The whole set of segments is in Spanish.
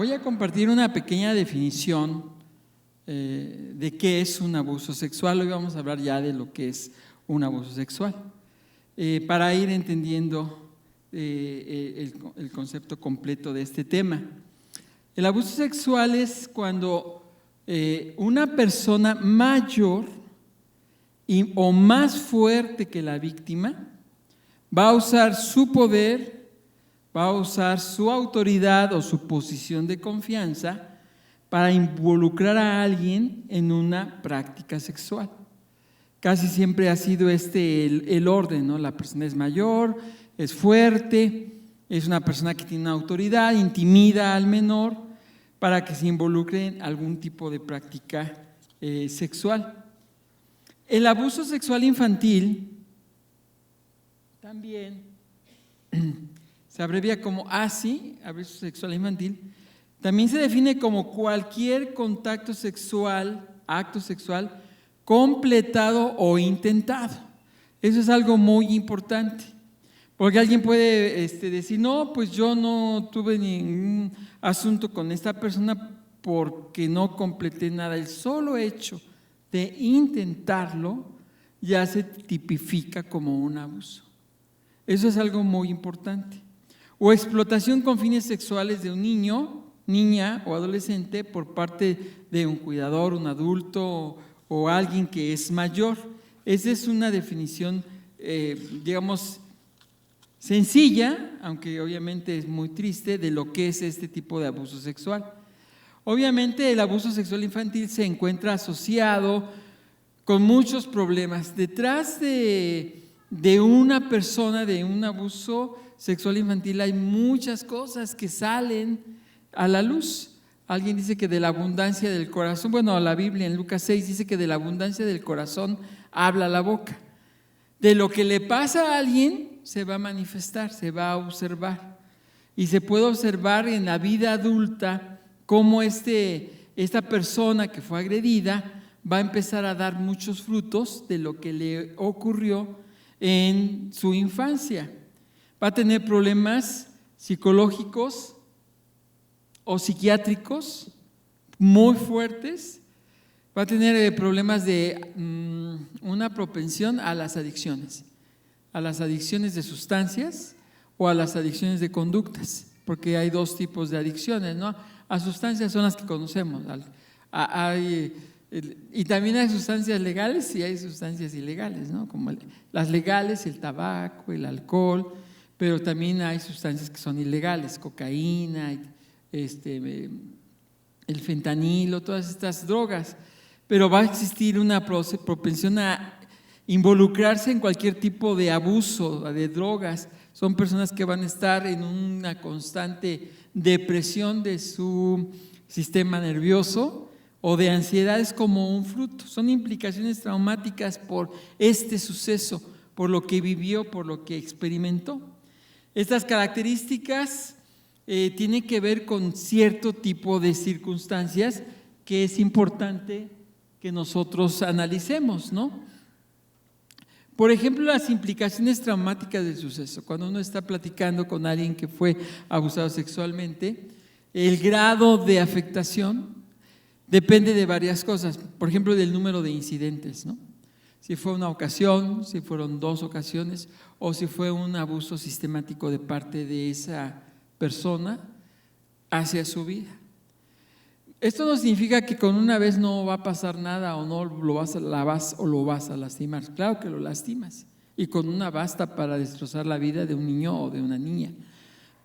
Voy a compartir una pequeña definición de qué es un abuso sexual. Hoy vamos a hablar ya de lo que es un abuso sexual, para ir entendiendo el concepto completo de este tema. El abuso sexual es cuando una persona mayor o más fuerte que la víctima va a usar su poder, va a usar su autoridad o su posición de confianza para involucrar a alguien en una práctica sexual. Casi siempre ha sido el orden, ¿no? La persona es mayor, es fuerte, es una persona que tiene una autoridad, intimida al menor para que se involucre en algún tipo de práctica sexual. El abuso sexual infantil también se abrevia como ASI, abuso sexual infantil. También se define como cualquier contacto sexual, acto sexual, completado o intentado. Eso es algo muy importante, porque alguien puede decir, no, pues yo no tuve ningún asunto con esta persona porque no completé nada. El solo hecho de intentarlo ya se tipifica como un abuso. Eso es algo muy importante. O explotación con fines sexuales de un niño, niña o adolescente por parte de un cuidador, un adulto o alguien que es mayor. Esa es una definición, digamos, sencilla, aunque obviamente es muy triste, de lo que es este tipo de abuso sexual. Obviamente el abuso sexual infantil se encuentra asociado con muchos problemas. Detrás de una persona, de un abuso sexual infantil, hay muchas cosas que salen a la luz. Alguien dice que de la abundancia del corazón, bueno, la Biblia en Lucas 6 dice que de la abundancia del corazón habla la boca. De lo que le pasa a alguien se va a manifestar, se va a observar. Y se puede observar en la vida adulta cómo esta persona que fue agredida va a empezar a dar muchos frutos de lo que le ocurrió en su infancia. Va a tener problemas psicológicos o psiquiátricos muy fuertes, va a tener problemas de una propensión a las adicciones de sustancias o a las adicciones de conductas, porque hay dos tipos de adicciones, ¿no? A sustancias son las que conocemos, y también hay sustancias legales y hay sustancias ilegales, ¿no? Como las legales, el tabaco, el alcohol, pero también hay sustancias que son ilegales, cocaína, el fentanilo, todas estas drogas, pero va a existir una propensión a involucrarse en cualquier tipo de abuso de drogas. Son personas que van a estar en una constante depresión de su sistema nervioso o de ansiedades como un fruto. Son implicaciones traumáticas por este suceso, por lo que vivió, por lo que experimentó. Estas características tiene que ver con cierto tipo de circunstancias que es importante que nosotros analicemos, ¿no? Por ejemplo, las implicaciones traumáticas del suceso. Cuando uno está platicando con alguien que fue abusado sexualmente, el grado de afectación depende de varias cosas. Por ejemplo, del número de incidentes, ¿no? Si fue una ocasión, si fueron 2 ocasiones o si fue un abuso sistemático de parte de esa persona hacia su vida. Esto no significa que con una vez no va a pasar nada o no lo vas a lastimar. Claro que lo lastimas y con una basta para destrozar la vida de un niño o de una niña.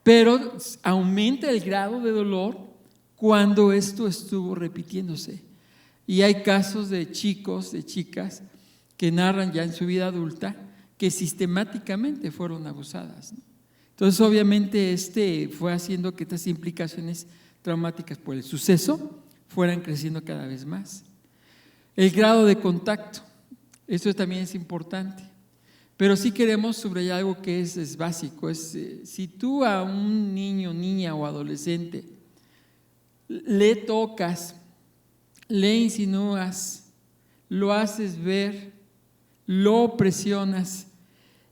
Pero aumenta el grado de dolor cuando esto estuvo repitiéndose. Y hay casos de chicos, de chicas que narran ya en su vida adulta que sistemáticamente fueron abusadas, ¿no? Entonces, obviamente, fue haciendo que estas implicaciones traumáticas por el suceso fueran creciendo cada vez más. El grado de contacto, esto también es importante, pero sí queremos subrayar algo que es básico. Si tú a un niño, niña o adolescente le tocas, le insinúas, lo haces ver, lo presionas,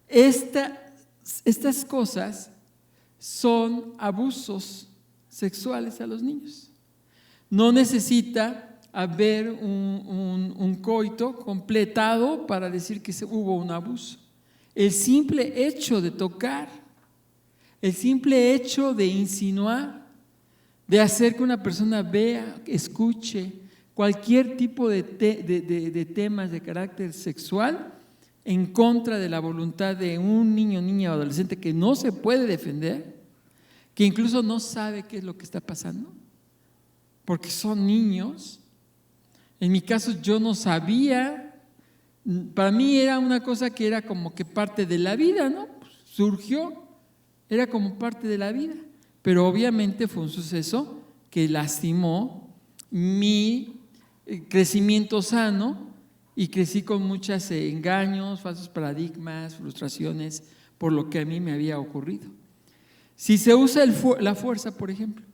estas cosas son abusos sexuales a los niños. No necesita haber un coito completado para decir que hubo un abuso. El simple hecho de tocar, el simple hecho de insinuar, de hacer que una persona vea, escuche cualquier tipo de temas de carácter sexual en contra de la voluntad de un niño, niña o adolescente que no se puede defender, que incluso no sabe qué es lo que está pasando, porque son niños. En mi caso yo no sabía, para mí era una cosa que era como que parte de la vida, ¿no? Surgió, era como parte de la vida, pero obviamente fue un suceso que lastimó mi crecimiento sano y crecí con muchos engaños, falsos paradigmas, frustraciones por lo que a mí me había ocurrido. Si se usa la fuerza, por ejemplo,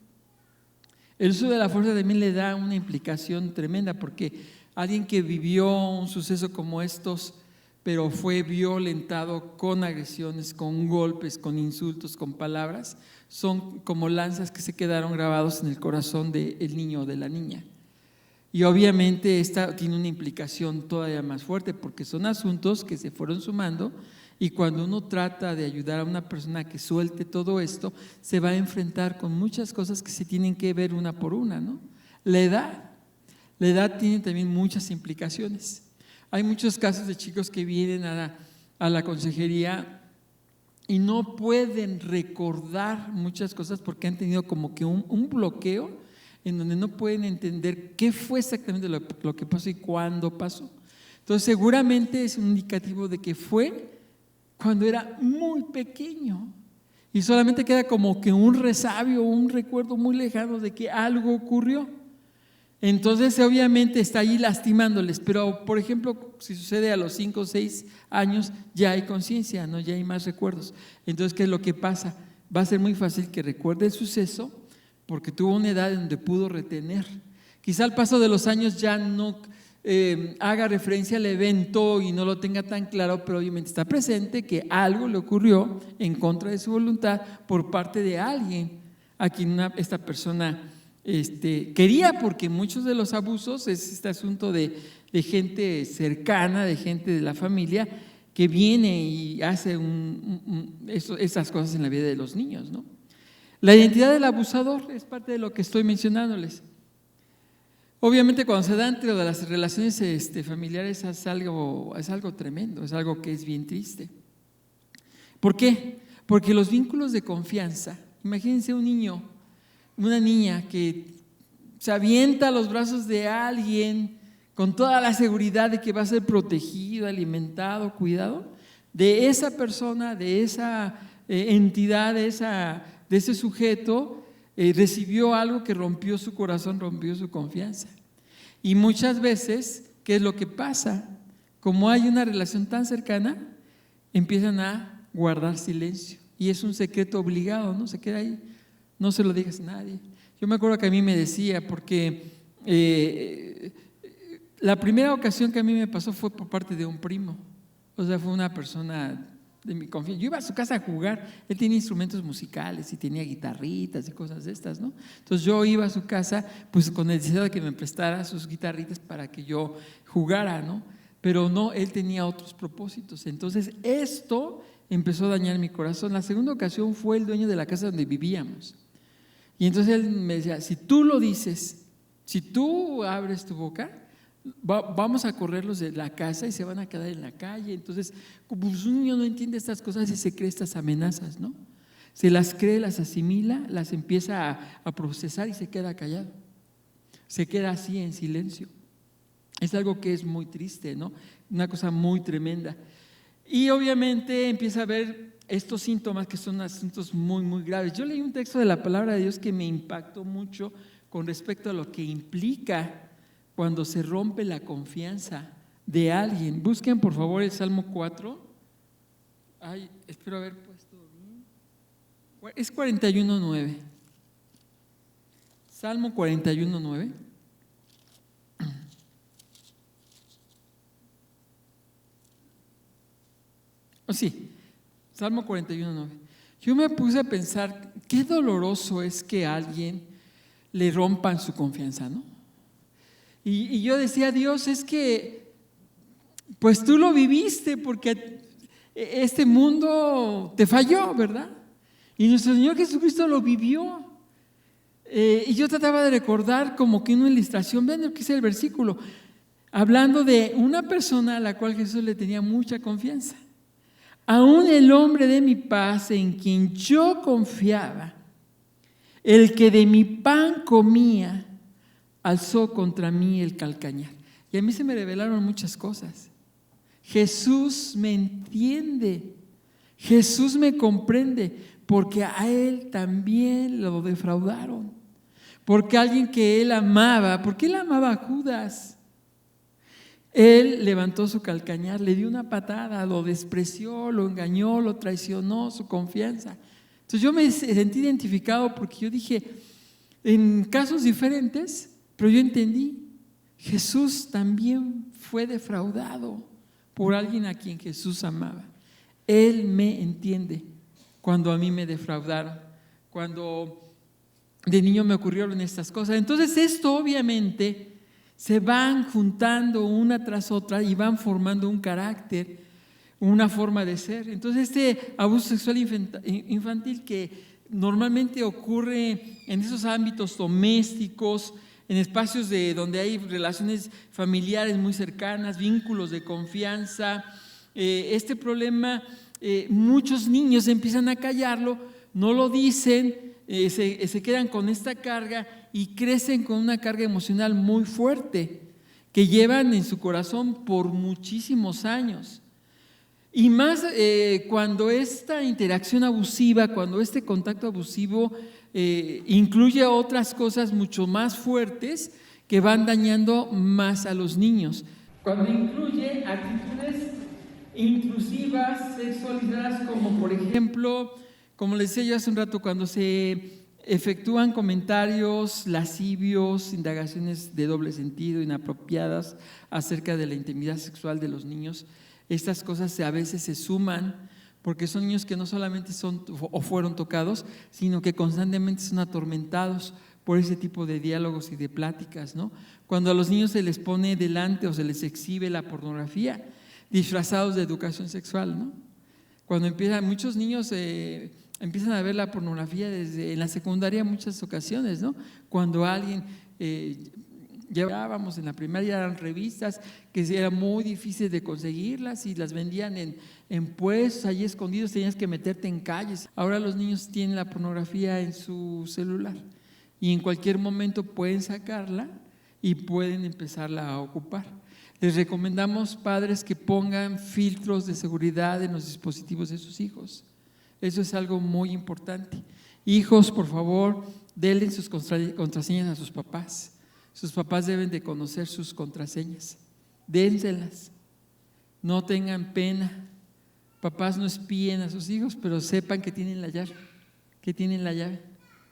el uso de la fuerza también le da una implicación tremenda, porque alguien que vivió un suceso como estos, pero fue violentado con agresiones, con golpes, con insultos, con palabras, son como lanzas que se quedaron grabados en el corazón del niño o de la niña. Y obviamente esta tiene una implicación todavía más fuerte, porque son asuntos que se fueron sumando, y cuando uno trata de ayudar a una persona que suelte todo esto, se va a enfrentar con muchas cosas que se tienen que ver una por una, ¿no? La edad tiene también muchas implicaciones. Hay muchos casos de chicos que vienen a la consejería y no pueden recordar muchas cosas porque han tenido como que un bloqueo en donde no pueden entender qué fue exactamente lo que pasó y cuándo pasó. Entonces seguramente es un indicativo de que fue cuando era muy pequeño y solamente queda como que un resabio, un recuerdo muy lejano de que algo ocurrió. Entonces obviamente está ahí lastimándoles, pero por ejemplo si sucede a los 5 o 6 años ya hay conciencia, ¿no? Ya hay más recuerdos. Entonces ¿qué es lo que pasa? Va a ser muy fácil que recuerde el suceso porque tuvo una edad en donde pudo retener. Quizá al paso de los años ya no haga referencia al evento y no lo tenga tan claro, pero obviamente está presente que algo le ocurrió en contra de su voluntad por parte de alguien a quien esta persona quería, porque muchos de los abusos es este asunto de gente cercana, de gente de la familia que viene y hace esas cosas en la vida de los niños, ¿no? La identidad del abusador es parte de lo que estoy mencionándoles. Obviamente cuando se da entre las relaciones familiares es algo tremendo, es algo que es bien triste. ¿Por qué? Porque los vínculos de confianza, imagínense un niño, una niña que se avienta a los brazos de alguien con toda la seguridad de que va a ser protegido, alimentado, cuidado, de esa persona, de esa entidad, de ese sujeto, recibió algo que rompió su corazón, rompió su confianza. Y muchas veces, ¿qué es lo que pasa? Como hay una relación tan cercana, empiezan a guardar silencio. Y es un secreto obligado, ¿no? Se queda ahí, no se lo digas a nadie. Yo me acuerdo que a mí me decía, porque la primera ocasión que a mí me pasó fue por parte de un primo. O sea, fue una persona de mi confianza. Yo iba a su casa a jugar, él tenía instrumentos musicales y tenía guitarritas y cosas de estas, ¿no? Entonces yo iba a su casa pues con el deseo de que me prestara sus guitarritas para que yo jugara, ¿no? Pero no, él tenía otros propósitos. Entonces esto empezó a dañar mi corazón. La segunda ocasión fue el dueño de la casa donde vivíamos. Y entonces él me decía, si tú lo dices, si tú abres tu boca, vamos a correrlos de la casa y se van a quedar en la calle. Entonces, como un niño no entiende estas cosas y se cree estas amenazas, ¿no? Se las cree, las asimila, las empieza a procesar y se queda callado. Se queda así en silencio. Es algo que es muy triste, ¿no? Una cosa muy tremenda. Y obviamente empieza a ver estos síntomas que son asuntos muy, muy graves. Yo leí un texto de la palabra de Dios que me impactó mucho con respecto a lo que implica cuando se rompe la confianza de alguien. Busquen por favor el Salmo 4. Ay, espero haber puesto bien. Es 41:9. Salmo 41:9. Oh, sí, Salmo 41:9. yo me puse a pensar qué doloroso es que a alguien le rompan su confianza, ¿no? Y yo decía, Dios, es que pues tú lo viviste porque este mundo te falló, ¿verdad? Y nuestro Señor Jesucristo lo vivió. Y yo trataba de recordar como que una ilustración, vean lo que dice el versículo, hablando de una persona a la cual Jesús le tenía mucha confianza. Aún el hombre de mi paz en quien yo confiaba, el que de mi pan comía, alzó contra mí el calcañar. Y a mí se me revelaron muchas cosas. Jesús me entiende, Jesús me comprende, porque a él también lo defraudaron. Porque alguien que él amaba, porque él amaba a Judas, él levantó su calcañar, le dio una patada, lo despreció, lo engañó, lo traicionó, su confianza. Entonces yo me sentí identificado porque yo dije, en casos diferentes, pero yo entendí, Jesús también fue defraudado por alguien a quien Jesús amaba. Él me entiende cuando a mí me defraudaron, cuando de niño me ocurrieron estas cosas. Entonces esto obviamente se van juntando una tras otra y van formando un carácter, una forma de ser. Entonces este abuso sexual infantil que normalmente ocurre en esos ámbitos domésticos, en espacios donde hay relaciones familiares muy cercanas, vínculos de confianza, este problema, muchos niños empiezan a callarlo, no lo dicen, se quedan con esta carga y crecen con una carga emocional muy fuerte que llevan en su corazón por muchísimos años. Y más cuando esta interacción abusiva, cuando este contacto abusivo incluye otras cosas mucho más fuertes que van dañando más a los niños. Cuando incluye actitudes intrusivas, sexualizadas, como por ejemplo, como les decía yo hace un rato, cuando se efectúan comentarios lascivios, indagaciones de doble sentido, inapropiadas acerca de la intimidad sexual de los niños, estas cosas a veces se suman porque son niños que no solamente son o fueron tocados, sino que constantemente son atormentados por ese tipo de diálogos y de pláticas, ¿no? Cuando a los niños se les pone delante o se les exhibe la pornografía, disfrazados de educación sexual, ¿no? Cuando muchos niños empiezan a ver la pornografía desde en la secundaria en muchas ocasiones, ¿no? Cuando alguien llevábamos en la primaria, eran revistas que era muy difícil de conseguirlas y las vendían en puestos allí escondidos, tenías que meterte en calles. Ahora los niños tienen la pornografía en su celular y en cualquier momento pueden sacarla y pueden empezarla a ocupar. Les recomendamos, padres, que pongan filtros de seguridad en los dispositivos de sus hijos. Eso es algo muy importante. Hijos, por favor, denle sus contraseñas a sus papás. Sus papás deben de conocer sus contraseñas. Dénselas. No tengan pena. Papás no espíen a sus hijos, pero sepan que tienen la llave,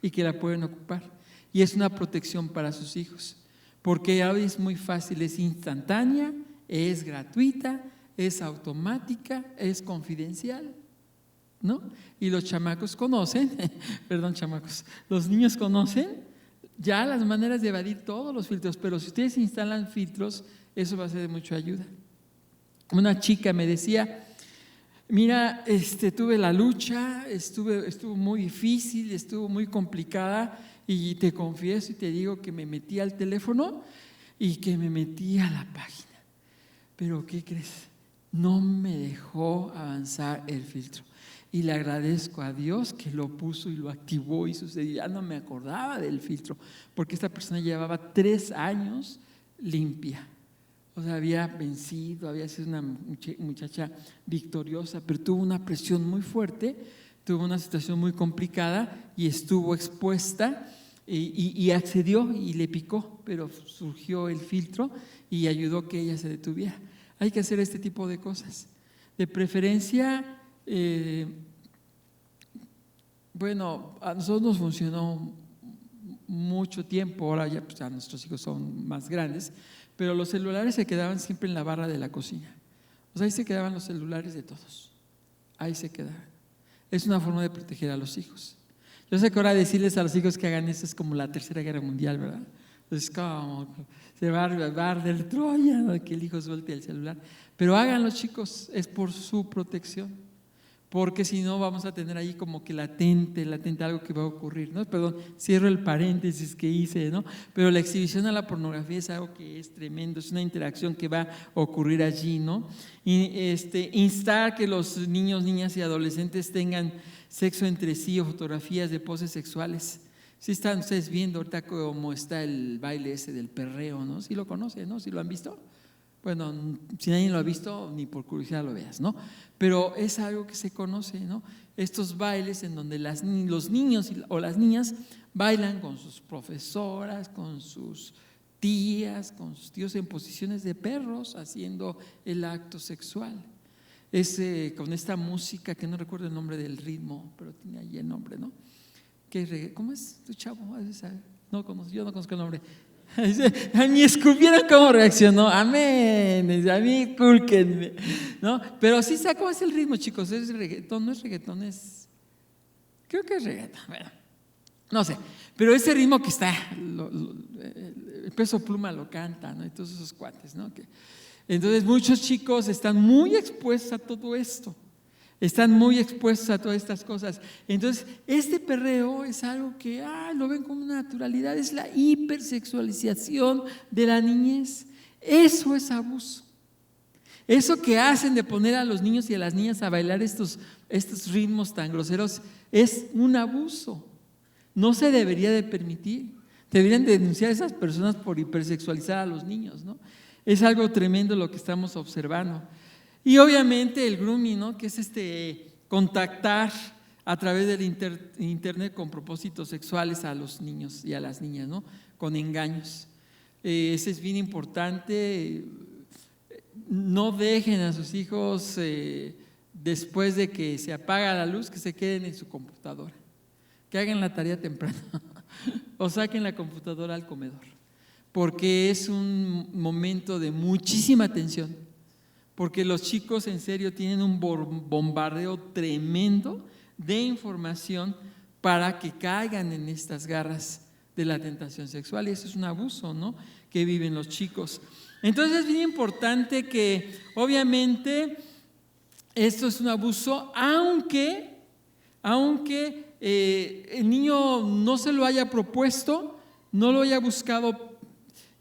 y que la pueden ocupar. Y es una protección para sus hijos. Porque ahora es muy fácil, es instantánea, es gratuita, es automática, es confidencial, ¿no? Y los chamacos conocen, perdón chamacos, los niños conocen ya las maneras de evadir todos los filtros, pero si ustedes instalan filtros, eso va a ser de mucha ayuda. Una chica me decía, mira, tuve la lucha, estuvo muy difícil, estuvo muy complicada, y te confieso y te digo que me metí al teléfono y que me metí a la página. Pero ¿qué crees? No me dejó avanzar el filtro. Y le agradezco a Dios que lo puso y lo activó y sucedió. Ya no me acordaba del filtro, porque esta persona llevaba 3 años limpia. O sea, había vencido, había sido una muchacha victoriosa, pero tuvo una presión muy fuerte, tuvo una situación muy complicada y estuvo expuesta y accedió y le picó, pero surgió el filtro y ayudó a que ella se detuviera. Hay que hacer este tipo de cosas. De preferencia, bueno, a nosotros nos funcionó mucho tiempo, ahora ya, pues, ya nuestros hijos son más grandes, pero los celulares se quedaban siempre en la barra de la cocina. O sea, ahí se quedaban los celulares de todos, ahí se quedaban. es una forma de proteger a los hijos. Yo sé que ahora decirles a los hijos que hagan eso es como la Tercera Guerra Mundial, ¿verdad? Entonces, como se va a arder Troya, ¿no? Que el hijo suelte el celular. Pero háganlo, chicos, es por su protección. Porque si no vamos a tener ahí como que latente algo que va a ocurrir, ¿no? Perdón, cierro el paréntesis que hice, ¿no? Pero la exhibición a la pornografía es algo que es tremendo, es una interacción que va a ocurrir allí, ¿no? Y instar que los niños, niñas y adolescentes tengan sexo entre sí o fotografías de poses sexuales. Sí están ustedes viendo ahorita cómo está el baile ese del perreo, ¿no? Sí lo conocen, ¿no? ¿Sí lo han visto? Bueno, si nadie lo ha visto, ni por curiosidad lo veas, ¿no? Pero es algo que se conoce, ¿no? Estos bailes en donde los niños o las niñas bailan con sus profesoras, con sus tías, con sus tíos en posiciones de perros, haciendo el acto sexual. Con esta música, que no recuerdo el nombre del ritmo, pero tiene ahí el nombre, ¿no? ¿Cómo es tu chavo? Yo no conozco el nombre. A mí escupieron cómo reaccionó, amén, a mí cúlquenme, ¿no? Pero sí sé cómo es el ritmo, chicos, es reggaetón, no es reggaetón, creo que es reggaetón, bueno, no sé, pero ese ritmo que está, el Peso Pluma lo canta, ¿no? Y todos esos cuates, ¿no? Entonces muchos chicos están muy expuestos a todo esto. Están muy expuestos a todas estas cosas. Entonces, este perreo es algo que lo ven como una naturalidad, es la hipersexualización de la niñez. Eso es abuso. Eso que hacen de poner a los niños y a las niñas a bailar estos ritmos tan groseros es un abuso. No se debería de permitir. Deberían denunciar a esas personas por hipersexualizar a los niños, ¿no? Es algo tremendo lo que estamos observando. Y obviamente el grooming, ¿no? Que es contactar a través del internet con propósitos sexuales a los niños y a las niñas, ¿no? Con engaños. Ese es bien importante. No dejen a sus hijos después de que se apaga la luz, que se queden en su computadora, que hagan la tarea temprano o saquen la computadora al comedor, porque es un momento de muchísima tensión. Porque los chicos en serio tienen un bombardeo tremendo de información para que caigan en estas garras de la tentación sexual, y eso es un abuso, ¿no? Que viven los chicos. Entonces es bien importante que obviamente esto es un abuso, aunque el niño no se lo haya propuesto, no lo haya buscado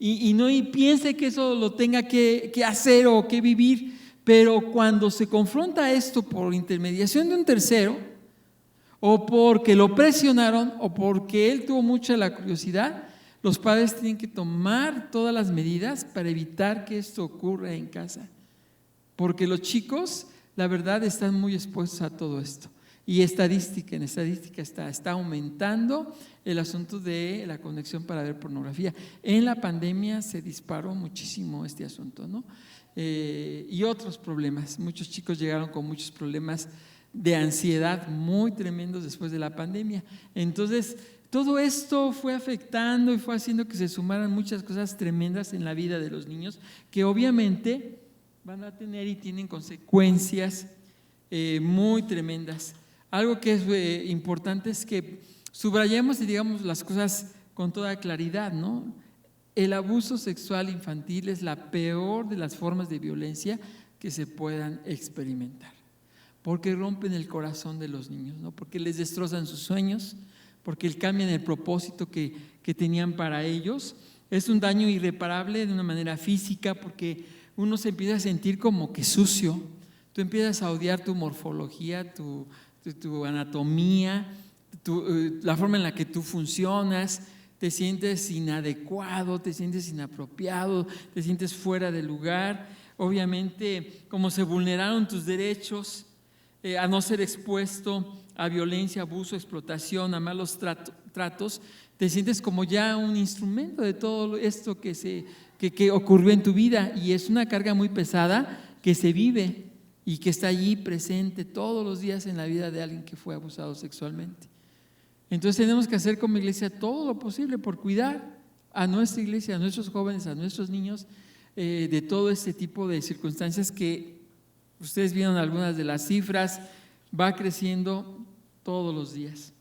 y no piense que eso lo tenga que hacer o que vivir, pero cuando se confronta esto por intermediación de un tercero, o porque lo presionaron, o porque él tuvo mucha la curiosidad, los padres tienen que tomar todas las medidas para evitar que esto ocurra en casa, porque los chicos, la verdad, están muy expuestos a todo esto. Y en estadística está aumentando el asunto de la conexión para ver pornografía. En la pandemia se disparó muchísimo este asunto, ¿no? Y otros problemas. Muchos chicos llegaron con muchos problemas de ansiedad muy tremendos después de la pandemia. Entonces, todo esto fue afectando y fue haciendo que se sumaran muchas cosas tremendas en la vida de los niños, que obviamente van a tener y tienen consecuencias muy tremendas. Algo que es importante es que subrayemos y digamos las cosas con toda claridad, ¿no? El abuso sexual infantil es la peor de las formas de violencia que se puedan experimentar, porque rompen el corazón de los niños, ¿no? Porque les destrozan sus sueños, porque cambian el propósito que tenían para ellos. Es un daño irreparable de una manera física, porque uno se empieza a sentir como que sucio, tú empiezas a odiar tu morfología, tu anatomía, la forma en la que tú funcionas, te sientes inadecuado, te sientes inapropiado, te sientes fuera de lugar. Obviamente, como se vulneraron tus derechos a no ser expuesto a violencia, abuso, explotación, a malos tratos, te sientes como ya un instrumento de todo esto que ocurrió en tu vida, y es una carga muy pesada que se vive y que está allí presente todos los días en la vida de alguien que fue abusado sexualmente. Entonces tenemos que hacer como iglesia todo lo posible por cuidar a nuestra iglesia, a nuestros jóvenes, a nuestros niños de todo este tipo de circunstancias que ustedes vieron algunas de las cifras, va creciendo todos los días.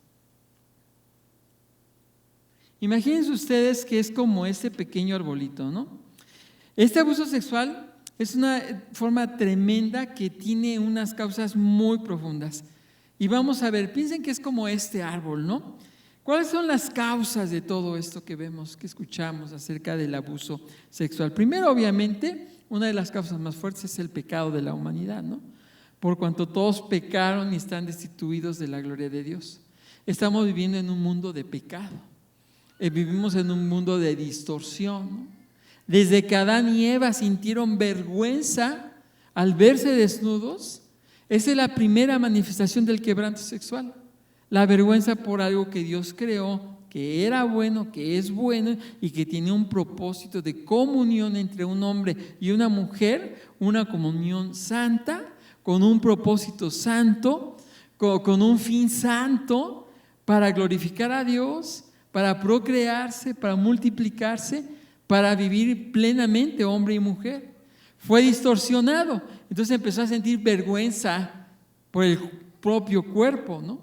Imagínense ustedes que es como este pequeño arbolito, ¿no? Este abuso sexual es una forma tremenda que tiene unas causas muy profundas. Y vamos a ver, piensen que es como este árbol, ¿no? ¿Cuáles son las causas de todo esto que vemos, que escuchamos acerca del abuso sexual? Primero, obviamente, una de las causas más fuertes es el pecado de la humanidad, ¿no? Por cuanto todos pecaron y están destituidos de la gloria de Dios. Estamos viviendo en un mundo de pecado. Vivimos en un mundo de distorsión, ¿no? Desde que Adán y Eva sintieron vergüenza al verse desnudos, esa es la primera manifestación del quebranto sexual. La vergüenza por algo que Dios creó, que era bueno, que es bueno y que tiene un propósito de comunión entre un hombre y una mujer, una comunión santa, con un propósito santo, con un fin santo para glorificar a Dios, para procrearse, para multiplicarse, para vivir plenamente hombre y mujer. Fue distorsionado, entonces empezó a sentir vergüenza por el propio cuerpo, ¿no?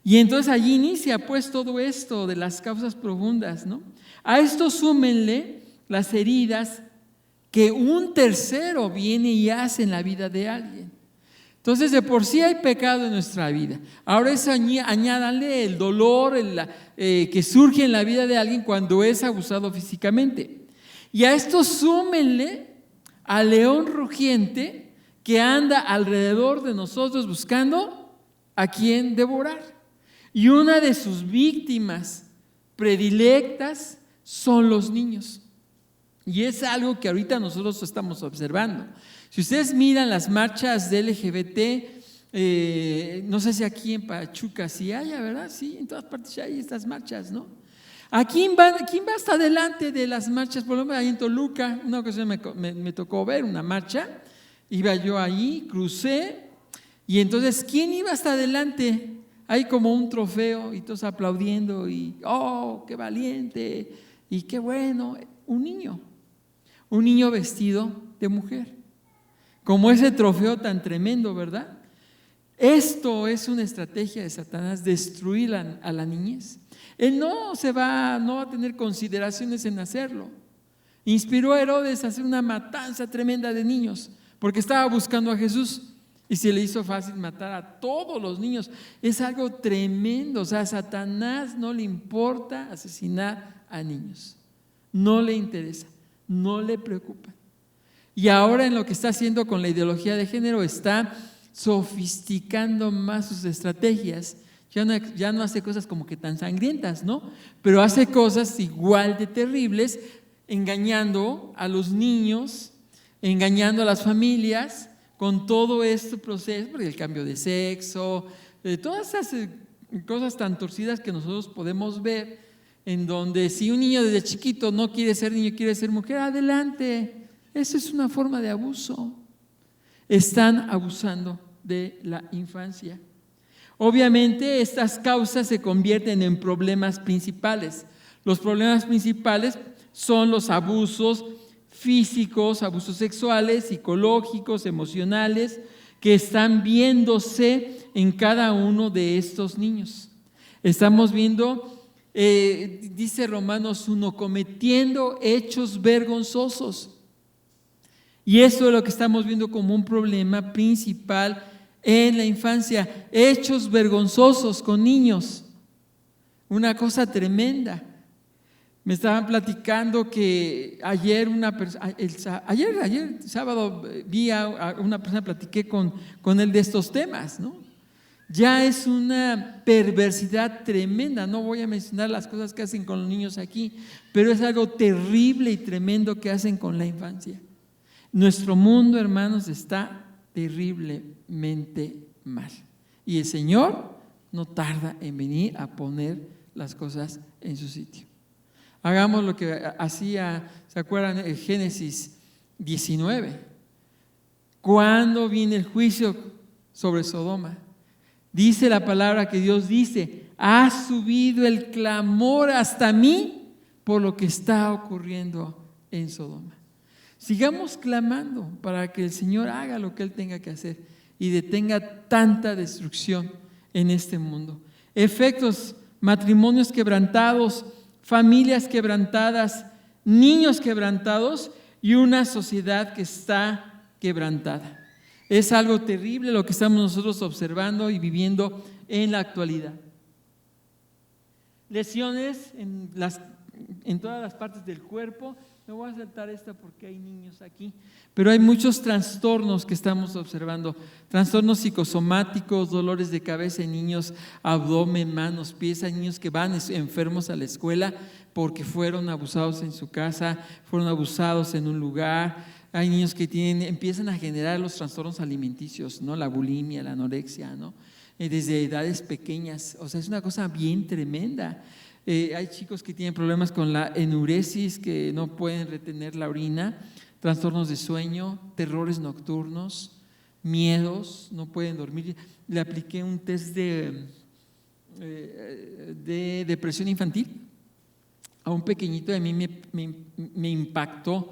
Y entonces allí inicia pues todo esto de las causas profundas, ¿no? A esto súmenle las heridas que un tercero viene y hace en la vida de alguien. Entonces, de por sí hay pecado en nuestra vida. Ahora eso añádanle el dolor que surge en la vida de alguien cuando es abusado físicamente. Y a esto súmenle al león rugiente que anda alrededor de nosotros buscando a quien devorar. Y una de sus víctimas predilectas son los niños. Y es algo que ahorita nosotros estamos observando. Si ustedes miran las marchas de LGBT, no sé si aquí en Pachuca sí haya, ¿verdad? Sí, en todas partes hay estas marchas, ¿no? ¿Quién va hasta adelante de las marchas? Por ejemplo, ahí en Toluca, una ocasión me tocó ver una marcha, iba yo ahí, crucé, y entonces, ¿quién iba hasta adelante? Hay como un trofeo y todos aplaudiendo y, ¡oh, qué valiente! Y qué bueno, un niño vestido de mujer. Como ese trofeo tan tremendo, ¿verdad? Esto es una estrategia de Satanás, destruir a la niñez. Él no va a tener consideraciones en hacerlo. Inspiró a Herodes a hacer una matanza tremenda de niños, porque estaba buscando a Jesús y se le hizo fácil matar a todos los niños. Es algo tremendo, o sea, a Satanás no le importa asesinar a niños. No le interesa, no le preocupa. Y ahora en lo que está haciendo con la ideología de género está sofisticando más sus estrategias. Ya no hace cosas como que tan sangrientas, ¿no? Pero hace cosas igual de terribles, engañando a los niños, engañando a las familias con todo este proceso, porque el cambio de sexo, todas esas cosas tan torcidas que nosotros podemos ver, en donde si un niño desde chiquito no quiere ser niño, quiere ser mujer, adelante. Eso es una forma de abuso. Están abusando de la infancia. Obviamente estas causas se convierten en problemas principales. Los problemas principales son los abusos físicos, abusos sexuales, psicológicos, emocionales, que están viéndose en cada uno de estos niños. Estamos viendo, dice Romanos 1, cometiendo hechos vergonzosos. Y eso es lo que estamos viendo como un problema principal en la infancia, hechos vergonzosos con niños, una cosa tremenda. Me estaban platicando que ayer sábado vi a una persona, platiqué con él de estos temas, ¿no? Ya es una perversidad tremenda, no voy a mencionar las cosas que hacen con los niños aquí, pero es algo terrible y tremendo que hacen con la infancia. Nuestro mundo, hermanos, está terriblemente mal. Y el Señor no tarda en venir a poner las cosas en su sitio. Hagamos lo que hacía, ¿se acuerdan? En Génesis 19. ¿Cuándo viene el juicio sobre Sodoma? Dice la palabra que Dios dice, ha subido el clamor hasta mí por lo que está ocurriendo en Sodoma. Sigamos clamando para que el Señor haga lo que Él tenga que hacer y detenga tanta destrucción en este mundo. Efectos: matrimonios quebrantados, familias quebrantadas, niños quebrantados y una sociedad que está quebrantada. Es algo terrible lo que estamos nosotros observando y viviendo en la actualidad. Lesiones en todas las partes del cuerpo. Me voy a saltar esta porque hay niños aquí, pero hay muchos trastornos que estamos observando, trastornos psicosomáticos, dolores de cabeza en niños, abdomen, manos, pies. Hay niños que van enfermos a la escuela porque fueron abusados en su casa, fueron abusados en un lugar. Hay niños que empiezan a generar los trastornos alimenticios, ¿no? La bulimia, la anorexia, ¿no? Desde edades pequeñas. O sea, es una cosa bien tremenda. Hay chicos que tienen problemas con la enuresis, que no pueden retener la orina, trastornos de sueño, terrores nocturnos, miedos, no pueden dormir. Le apliqué un test de depresión infantil a un pequeñito y a mí me impactó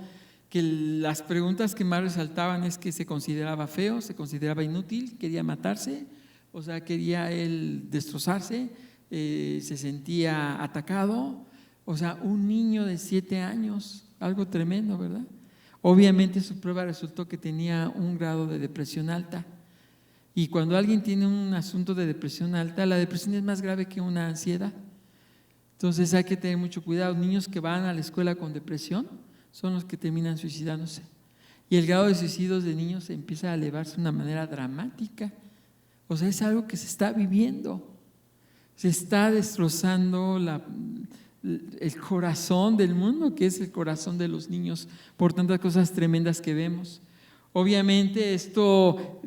que las preguntas que más resaltaban es que se consideraba feo, se consideraba inútil, quería matarse, o sea, quería él destrozarse. Se sentía atacado, o sea, un niño de 7 años, algo tremendo, ¿verdad? Obviamente su prueba resultó que tenía un grado de depresión alta, y cuando alguien tiene un asunto de depresión alta, la depresión es más grave que una ansiedad. Entonces hay que tener mucho cuidado. Niños que van a la escuela con depresión son los que terminan suicidándose, y el grado de suicidios de niños empieza a elevarse de una manera dramática. O sea, es algo que se está viviendo. Se está destrozando el corazón del mundo, que es el corazón de los niños, por tantas cosas tremendas que vemos. Obviamente esto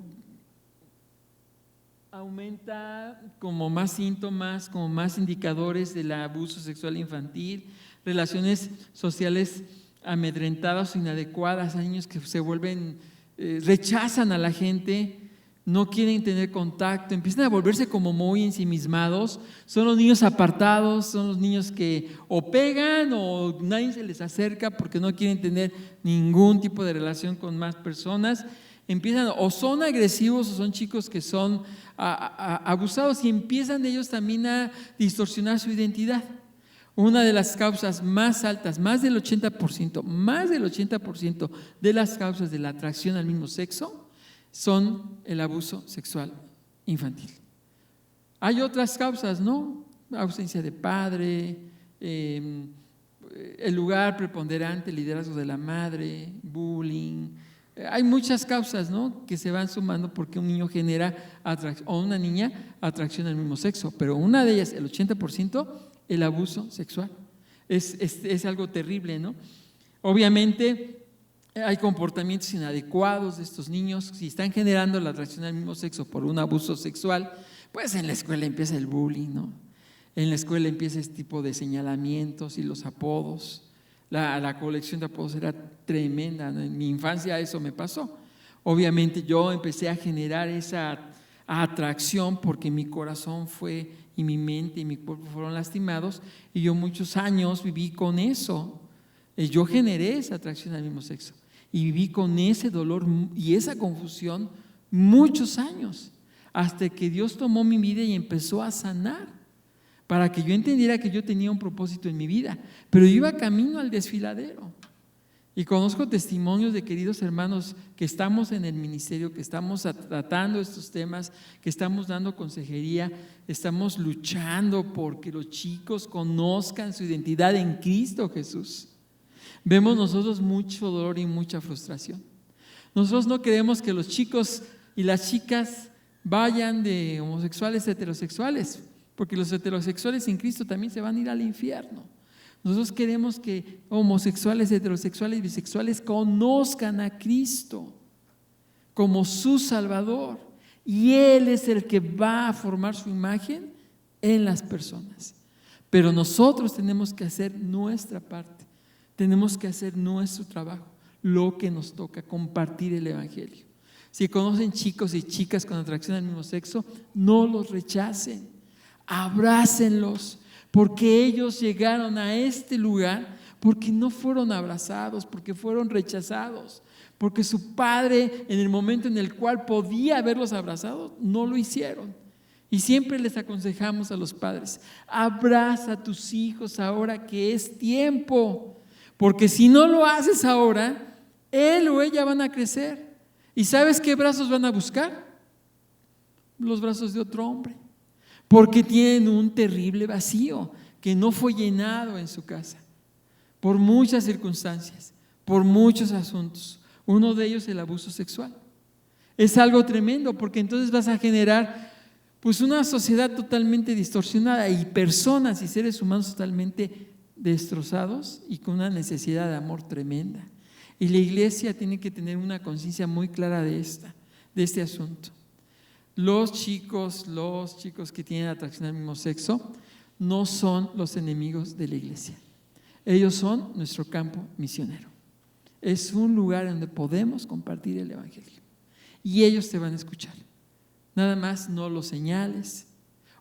aumenta como más síntomas, como más indicadores del abuso sexual infantil, relaciones sociales amedrentadas o inadecuadas. Hay niños que se vuelven, rechazan a la gente, no quieren tener contacto, empiezan a volverse como muy ensimismados. Son los niños apartados, son los niños que o pegan o nadie se les acerca porque no quieren tener ningún tipo de relación con más personas. Empiezan, o son agresivos, o son chicos que son abusados, y empiezan ellos también a distorsionar su identidad. Una de las causas más altas, más del 80% de las causas de la atracción al mismo sexo son el abuso sexual infantil. Hay otras causas, ¿no? Ausencia de padre, el lugar preponderante, el liderazgo de la madre, bullying. Hay muchas causas, ¿no?, que se van sumando porque un niño genera atracción, o una niña, atracción al mismo sexo, pero una de ellas, el 80%, el abuso sexual. Es algo terrible, ¿no? Obviamente hay comportamientos inadecuados de estos niños. Si están generando la atracción al mismo sexo por un abuso sexual, pues en la escuela empieza el bullying, ¿no? En la escuela empieza este tipo de señalamientos y los apodos. La colección de apodos era tremenda, ¿no? En mi infancia eso me pasó. Obviamente yo empecé a generar esa atracción porque mi corazón fue, y mi mente y mi cuerpo fueron lastimados, y yo muchos años viví con eso. Yo generé esa atracción al mismo sexo y viví con ese dolor y esa confusión muchos años, hasta que Dios tomó mi vida y empezó a sanar, para que yo entendiera que yo tenía un propósito en mi vida, pero yo iba camino al desfiladero. Y conozco testimonios de queridos hermanos que estamos en el ministerio, que estamos tratando estos temas, que estamos dando consejería, estamos luchando porque los chicos conozcan su identidad en Cristo Jesús. Vemos nosotros mucho dolor y mucha frustración. Nosotros no queremos que los chicos y las chicas vayan de homosexuales a heterosexuales, porque los heterosexuales en Cristo también se van a ir al infierno. Nosotros queremos que homosexuales, heterosexuales, bisexuales conozcan a Cristo como su Salvador, y Él es el que va a formar su imagen en las personas. Pero nosotros tenemos que hacer nuestra parte, tenemos que hacer nuestro trabajo, lo que nos toca, compartir el Evangelio. Si conocen chicos y chicas con atracción al mismo sexo, no los rechacen, abrácenlos, porque ellos llegaron a este lugar porque no fueron abrazados, porque fueron rechazados, porque su padre, en el momento en el cual podía haberlos abrazado, no lo hicieron. Y siempre les aconsejamos a los padres: abraza a tus hijos ahora que es tiempo, porque si no lo haces ahora, él o ella van a crecer. ¿Y sabes qué brazos van a buscar? Los brazos de otro hombre, porque tienen un terrible vacío que no fue llenado en su casa, por muchas circunstancias, por muchos asuntos. Uno de ellos, el abuso sexual. Es algo tremendo, porque entonces vas a generar pues una sociedad totalmente distorsionada y personas y seres humanos totalmente destrozados y con una necesidad de amor tremenda. Y la iglesia tiene que tener una conciencia muy clara de este asunto. Los chicos que tienen atracción al mismo sexo no son los enemigos de la iglesia. Ellos son nuestro campo misionero. Es un lugar donde podemos compartir el evangelio y ellos te van a escuchar. Nada más no los señales.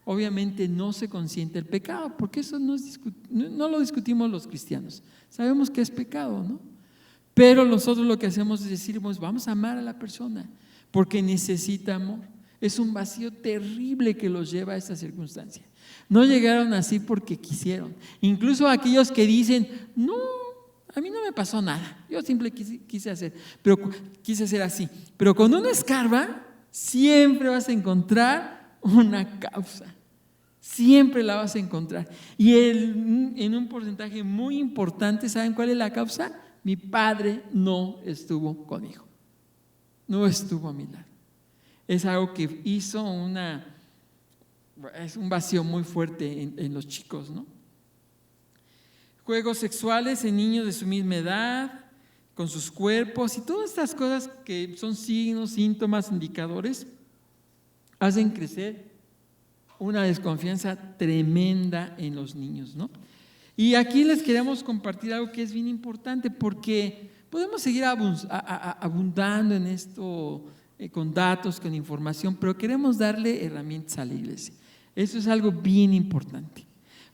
Obviamente no se consiente el pecado, porque eso no lo discutimos los cristianos. Sabemos que es pecado, ¿no? Pero nosotros lo que hacemos es decir, pues vamos a amar a la persona porque necesita amor. Es un vacío terrible que los lleva a esta circunstancia. No llegaron así porque quisieron. Incluso aquellos que dicen, no, a mí no me pasó nada, yo siempre quise hacer así. Pero cuando uno escarba, siempre vas a encontrar una causa. Siempre la vas a encontrar. Y en un porcentaje muy importante, ¿saben cuál es la causa? Mi padre no estuvo conmigo, no estuvo a mi lado. Es algo que hizo es un vacío muy fuerte en los chicos, ¿no? Juegos sexuales en niños de su misma edad, con sus cuerpos y todas estas cosas que son signos, síntomas, indicadores, hacen crecer una desconfianza tremenda en los niños, ¿no? Y aquí les queremos compartir algo que es bien importante, porque podemos seguir abundando en esto con datos, con información, pero queremos darle herramientas a la iglesia. Eso es algo bien importante.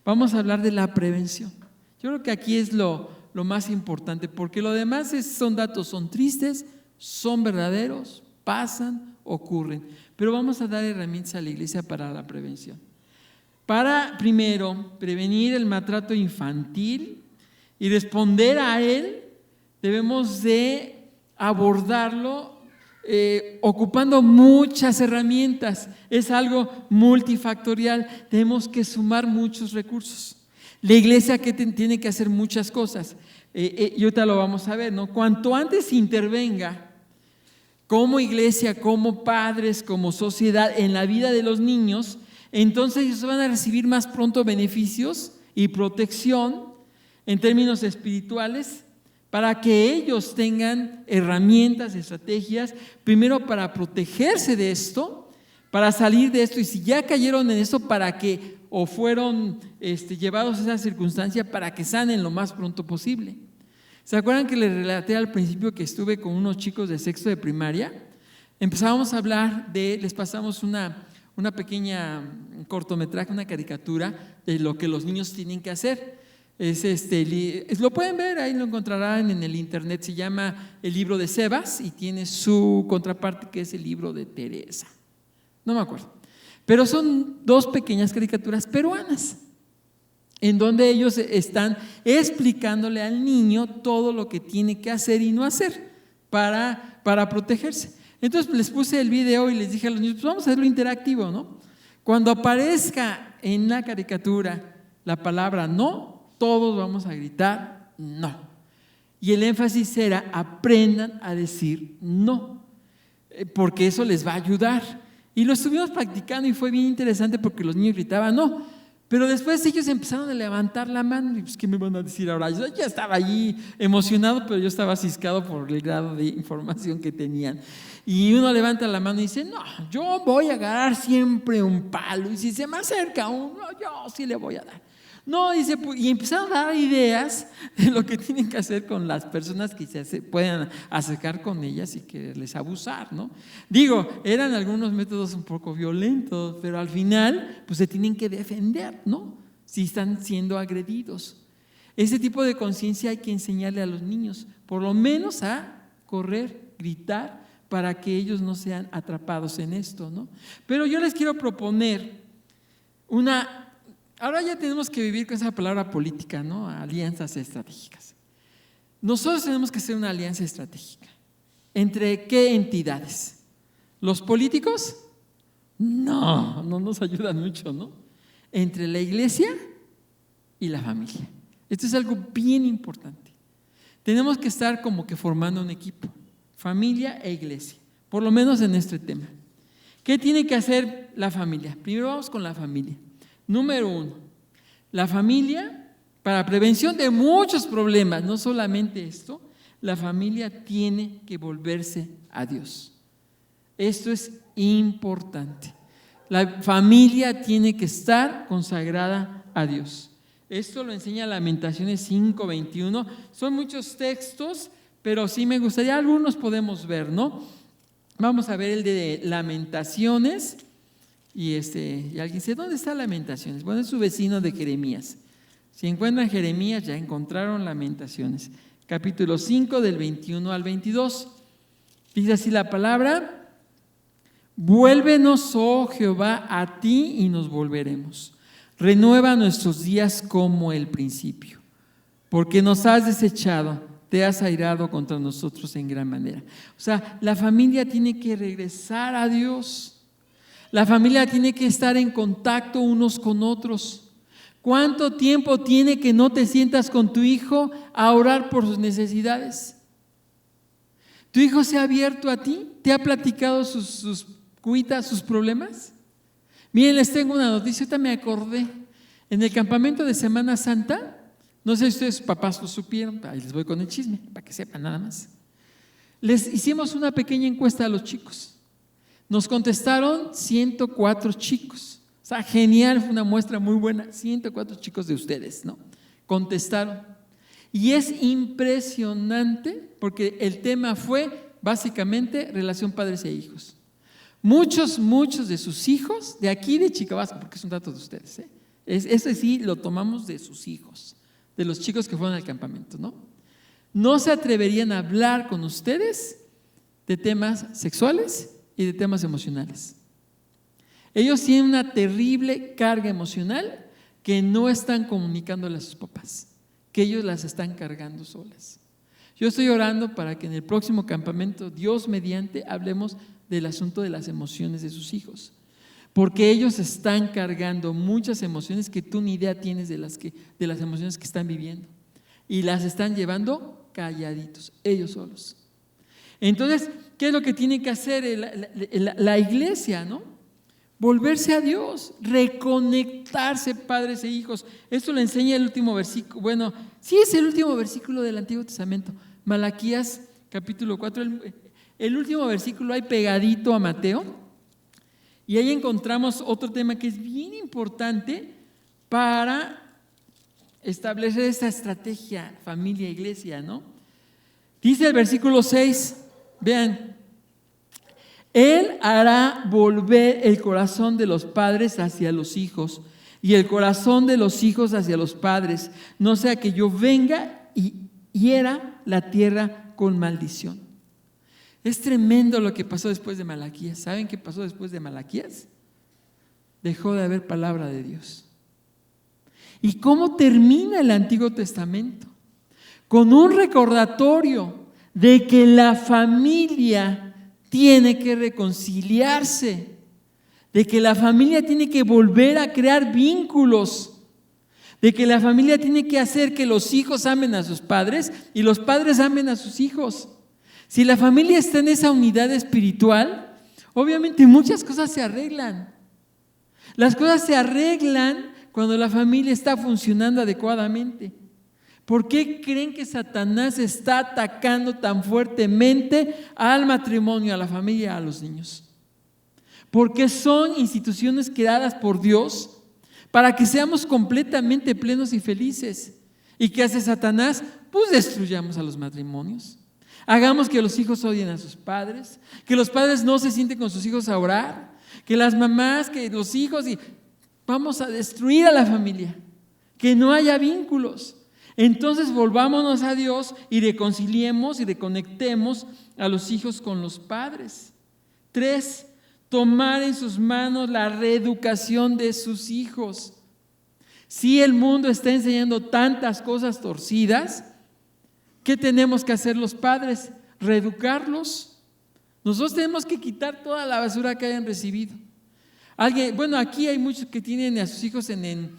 Vamos a hablar de la prevención. Yo creo que aquí es lo más importante, porque lo demás son datos, son tristes, son verdaderos, pasan, ocurren, pero vamos a dar herramientas a la iglesia para la prevención. Para, primero, prevenir el maltrato infantil y responder a él, debemos de abordarlo ocupando muchas herramientas. Es algo multifactorial, tenemos que sumar muchos recursos. La iglesia que tiene que hacer muchas cosas, y ahorita lo vamos a ver, ¿no? Cuanto antes intervenga como iglesia, como padres, como sociedad en la vida de los niños, entonces ellos van a recibir más pronto beneficios y protección en términos espirituales, para que ellos tengan herramientas, estrategias, primero para protegerse de esto, para salir de esto, y si ya cayeron en esto, para que o fueron llevados a esa circunstancia, para que sanen lo más pronto posible. ¿Se acuerdan que les relaté al principio que estuve con unos chicos de sexto de primaria? Empezábamos a hablar les pasamos una pequeña cortometraje, una caricatura de lo que los niños tienen que hacer. Lo pueden ver, ahí lo encontrarán en el internet. Se llama El libro de Sebas y tiene su contraparte que es el libro de Teresa. No me acuerdo, pero son dos pequeñas caricaturas peruanas en donde ellos están explicándole al niño todo lo que tiene que hacer y no hacer para protegerse. Entonces les puse el video y les dije a los niños, pues vamos a hacerlo interactivo, ¿no? Cuando aparezca en la caricatura la palabra no, todos vamos a gritar no. Y el énfasis era: aprendan a decir no, porque eso les va a ayudar. Y lo estuvimos practicando y fue bien interesante porque los niños gritaban no, pero después ellos empezaron a levantar la mano y pues ¿qué me van a decir ahora? Yo ya estaba allí emocionado, pero yo estaba ciscado por el grado de información que tenían. Y uno levanta la mano y dice: no, yo voy a agarrar siempre un palo y si se me acerca uno, yo sí le voy a dar. No, dice, y empezaron a dar ideas de lo que tienen que hacer con las personas que se puedan acercar con ellas y quererles abusar, ¿no? Digo, eran algunos métodos un poco violentos, pero al final pues se tienen que defender, ¿no? Si están siendo agredidos. Ese tipo de conciencia hay que enseñarle a los niños, por lo menos a correr, gritar, para que ellos no sean atrapados en esto, ¿no? Pero yo les quiero proponer ahora ya tenemos que vivir con esa palabra política, ¿no? Alianzas estratégicas. Nosotros tenemos que hacer una alianza estratégica. ¿Entre qué entidades? ¿Los políticos? No nos ayudan mucho, ¿no? Entre la iglesia y la familia. Esto es algo bien importante. Tenemos que estar como que formando un equipo, familia e iglesia, por lo menos en este tema. ¿Qué tiene que hacer la familia? Primero vamos con la familia. Número 1, la familia, para prevención de muchos problemas, no solamente esto, la familia tiene que volverse a Dios. Esto es importante. La familia tiene que estar consagrada a Dios. Esto lo enseña Lamentaciones 5:21. Son muchos textos, pero sí me gustaría, algunos podemos ver, ¿no? Vamos a ver el de Lamentaciones. Y alguien dice, ¿dónde está Lamentaciones? Bueno, es su vecino de Jeremías. Si encuentran Jeremías, ya encontraron Lamentaciones. Capítulo 5, del 21 al 22. Dice así la palabra: vuélvenos, oh Jehová, a ti y nos volveremos. Renueva nuestros días como el principio. Porque nos has desechado, te has airado contra nosotros en gran manera. O sea, la familia tiene que regresar a Dios. La familia tiene que estar en contacto unos con otros. ¿Cuánto tiempo tiene que no te sientas con tu hijo a orar por sus necesidades? ¿Tu hijo se ha abierto a ti? ¿Te ha platicado sus cuitas, sus problemas? Miren, les tengo una noticia, ahorita me acordé. En el campamento de Semana Santa, no sé si ustedes papás lo supieron, ahí les voy con el chisme, para que sepan nada más. Les hicimos una pequeña encuesta a los chicos. Nos contestaron 104 chicos. O sea, genial, fue una muestra muy buena. 104 chicos de ustedes, ¿no? Contestaron. Y es impresionante porque el tema fue básicamente relación padres e hijos. Muchos de sus hijos, de aquí de Chicabasco, porque es un dato de ustedes, ¿eh? Ese sí lo tomamos de sus hijos, de los chicos que fueron al campamento, ¿no? No se atreverían a hablar con ustedes de temas sexuales y de temas emocionales. Ellos tienen una terrible carga emocional que no están comunicándole a sus papás, que ellos las están cargando solas. Yo estoy orando para que en el próximo campamento, Dios mediante, hablemos del asunto de las emociones de sus hijos, porque ellos están cargando muchas emociones que tú ni idea tienes de las emociones que están viviendo, y las están llevando calladitos, ellos solos. Entonces, ¿qué es lo que tiene que hacer la iglesia, no? Volverse a Dios, reconectarse padres e hijos. Esto lo enseña el último versículo. Bueno, sí es el último versículo del Antiguo Testamento. Malaquías capítulo 4. El último versículo hay pegadito a Mateo. Y ahí encontramos otro tema que es bien importante para establecer esta estrategia familia-iglesia, ¿no? Dice el versículo 6. Vean, Él hará volver el corazón de los padres hacia los hijos y el corazón de los hijos hacia los padres, no sea que yo venga y hiera la tierra con maldición. Es tremendo lo que pasó después de Malaquías. ¿Saben qué pasó después de Malaquías? Dejó de haber palabra de Dios. ¿Y cómo termina el Antiguo Testamento? Con un recordatorio de que la familia tiene que reconciliarse, de que la familia tiene que volver a crear vínculos, de que la familia tiene que hacer que los hijos amen a sus padres y los padres amen a sus hijos. Si la familia está en esa unidad espiritual, obviamente muchas cosas se arreglan. Las cosas se arreglan cuando la familia está funcionando adecuadamente. ¿Por qué creen que Satanás está atacando tan fuertemente al matrimonio, a la familia, a los niños? Porque son instituciones creadas por Dios para que seamos completamente plenos y felices. ¿Y qué hace Satanás? Pues destruyamos a los matrimonios. Hagamos que los hijos odien a sus padres, que los padres no se sienten con sus hijos a orar, que las mamás, que los hijos, y vamos a destruir a la familia, que no haya vínculos. Entonces volvámonos a Dios y reconciliemos y reconectemos a los hijos con los padres. 3, tomar en sus manos la reeducación de sus hijos. Si el mundo está enseñando tantas cosas torcidas, ¿qué tenemos que hacer los padres? Reeducarlos. Nosotros tenemos que quitar toda la basura que hayan recibido. Aquí hay muchos que tienen a sus hijos en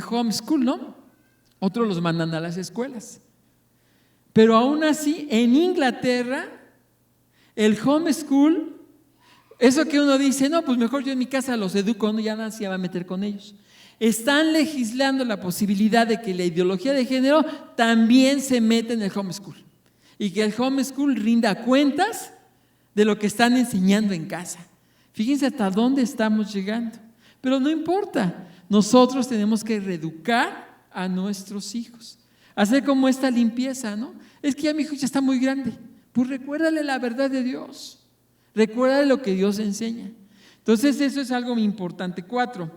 homeschool, ¿no? Otros los mandan a las escuelas. Pero aún así, en Inglaterra, el homeschool, eso que uno dice, no, pues mejor yo en mi casa los educo, no, ya nadie se va a meter con ellos. Están legislando la posibilidad de que la ideología de género también se meta en el homeschool y que el homeschool rinda cuentas de lo que están enseñando en casa. Fíjense hasta dónde estamos llegando. Pero no importa, nosotros tenemos que reeducar a nuestros hijos, hacer como esta limpieza, ¿no? Es que ya mi hijo ya está muy grande, pues recuérdale la verdad de Dios, recuérdale lo que Dios enseña. Entonces eso es algo muy importante. 4,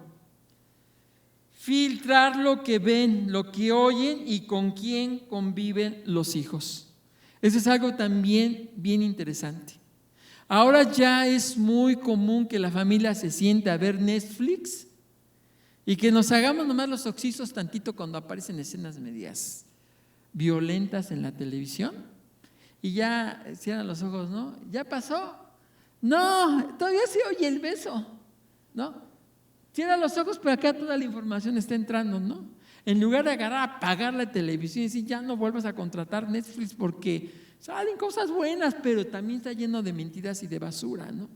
filtrar lo que ven, lo que oyen y con quién conviven los hijos. Eso es algo también bien interesante. Ahora ya es muy común que la familia se siente a ver Netflix y que nos hagamos nomás los oxisos tantito cuando aparecen escenas medias violentas en la televisión y ya cierran los ojos, ¿no? ¿Ya pasó? No, todavía se oye el beso, ¿no? Cierra los ojos, pero acá toda la información está entrando, ¿no? En lugar de apagar la televisión y decir, ya no vuelvas a contratar Netflix porque salen cosas buenas, pero también está lleno de mentiras y de basura, ¿no? O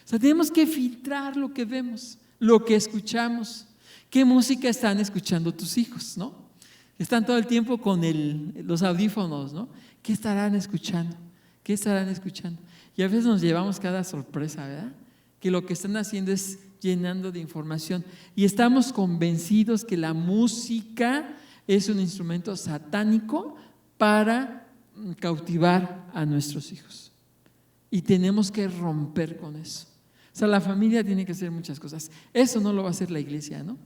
sea, tenemos que filtrar lo que vemos, lo que escuchamos. ¿Qué música están escuchando tus hijos, no? Están todo el tiempo con los audífonos, ¿no? ¿Qué estarán escuchando? ¿Qué estarán escuchando? Y a veces nos llevamos cada sorpresa, ¿verdad? Que lo que están haciendo es llenando de información. Y estamos convencidos que la música es un instrumento satánico para cautivar a nuestros hijos. Y tenemos que romper con eso. O sea, la familia tiene que hacer muchas cosas. Eso no lo va a hacer la iglesia, ¿no?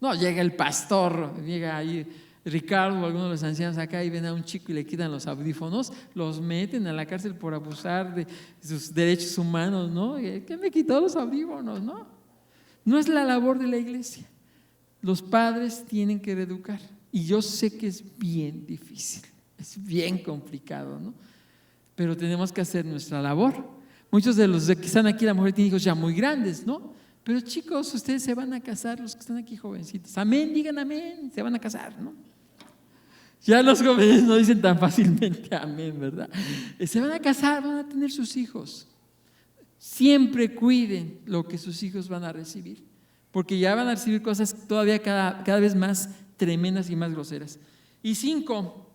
No, llega el pastor, llega ahí Ricardo o alguno de los ancianos acá y ven a un chico y le quitan los audífonos, los meten a la cárcel por abusar de sus derechos humanos, ¿no? ¿Qué me quitó los audífonos, no? No es la labor de la iglesia. Los padres tienen que reeducar. Y yo sé que es bien difícil, es bien complicado, ¿no? Pero tenemos que hacer nuestra labor. Muchos de los que están aquí, a lo mejor tienen hijos ya muy grandes, ¿no? Pero chicos, ustedes se van a casar, los que están aquí jovencitos. Amén, digan amén, se van a casar, ¿no? Ya los jóvenes no dicen tan fácilmente amén, ¿verdad? Se van a casar, van a tener sus hijos. Siempre cuiden lo que sus hijos van a recibir, porque ya van a recibir cosas todavía cada vez más tremendas y más groseras. Y 5,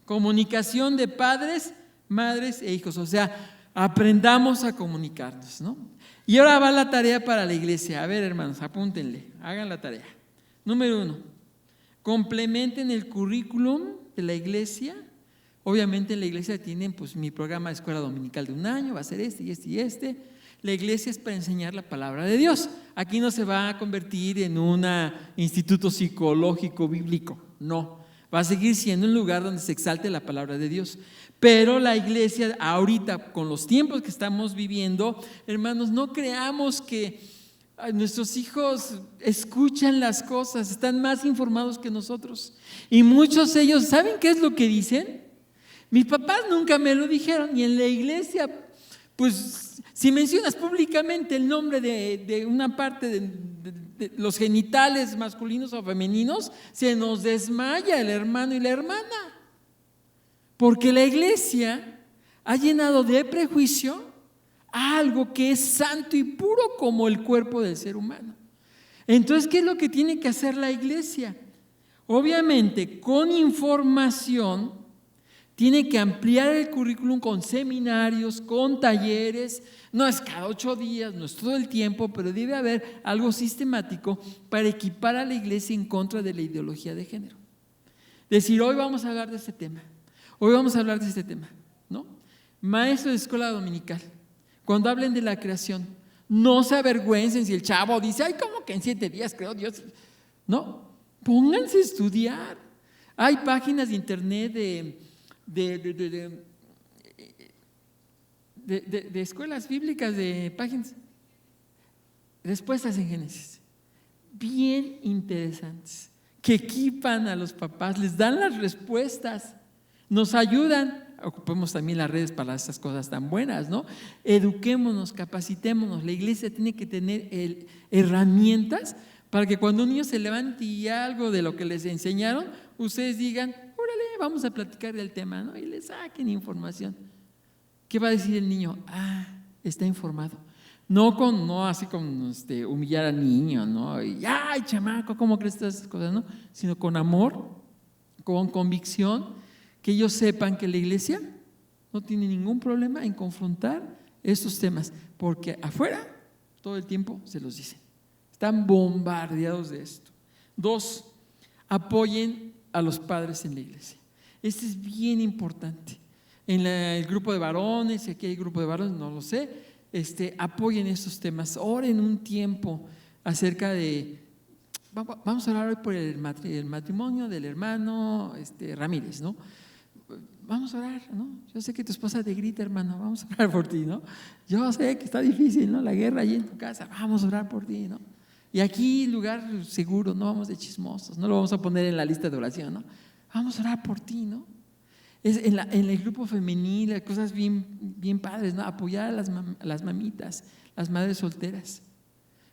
comunicación de padres, madres e hijos. O sea, aprendamos a comunicarnos, ¿no? Y ahora va la tarea para la iglesia. A ver, hermanos, apúntenle, hagan la tarea. Número 1, complementen el currículum de la iglesia. Obviamente en la iglesia tienen pues mi programa de escuela dominical de un año, va a ser este y este y este. La iglesia es para enseñar la palabra de Dios. Aquí no se va a convertir en un instituto psicológico bíblico, no. Va a seguir siendo un lugar donde se exalte la palabra de Dios. Pero la iglesia ahorita, con los tiempos que estamos viviendo, hermanos, no creamos que nuestros hijos escuchan las cosas, están más informados que nosotros. Y muchos de ellos, ¿saben qué es lo que dicen? Mis papás nunca me lo dijeron, y en la iglesia, pues, si mencionas públicamente el nombre de una parte de los genitales masculinos o femeninos, se nos desmaya el hermano y la hermana. Porque la iglesia ha llenado de prejuicio a algo que es santo y puro como el cuerpo del ser humano. Entonces, ¿qué es lo que tiene que hacer la iglesia? Obviamente, con información, tiene que ampliar el currículum con seminarios, con talleres. No es cada 8 días, no es todo el tiempo, pero debe haber algo sistemático para equipar a la iglesia en contra de la ideología de género. Decir, hoy vamos a hablar de este tema. Hoy vamos a hablar de este tema, ¿no? Maestro de escuela dominical, cuando hablen de la creación, no se avergüencen si el chavo dice, ay, ¿cómo que en 7 días creó Dios? No, pónganse a estudiar. Hay páginas de internet de escuelas bíblicas, de páginas, respuestas en Génesis, bien interesantes, que equipan a los papás, les dan las respuestas, nos ayudan. Ocupemos también las redes para estas cosas tan buenas, ¿no? Eduquémonos, capacitémonos. La iglesia tiene que tener herramientas para que cuando un niño se levante y algo de lo que les enseñaron, ustedes digan, órale, vamos a platicar del tema, ¿no? Y les saquen información. ¿Qué va a decir el niño? Está informado. No así como humillar al niño, ¿no? Y, ay, chamaco, ¿cómo crees todas esas cosas? ¿No? Sino con amor, con convicción, que ellos sepan que la iglesia no tiene ningún problema en confrontar estos temas, porque afuera todo el tiempo se los dicen. Están bombardeados de esto. 2, apoyen a los padres en la iglesia. Esto es bien importante. En el grupo de varones, si aquí hay grupo de varones, no lo sé, apoyen estos temas. Oren un tiempo acerca de, vamos a hablar hoy por el matrimonio del hermano Ramírez, ¿no? Vamos a orar, ¿no? Yo sé que tu esposa te grita, hermano, vamos a orar por ti, ¿no? Yo sé que está difícil, ¿no? La guerra allí en tu casa, vamos a orar por ti, ¿no? Y aquí, lugar seguro, no vamos de chismosos, no lo vamos a poner en la lista de oración, ¿no? Vamos a orar por ti, ¿no? En el grupo femenil, cosas bien padres, ¿no? Apoyar a las mamitas, las madres solteras,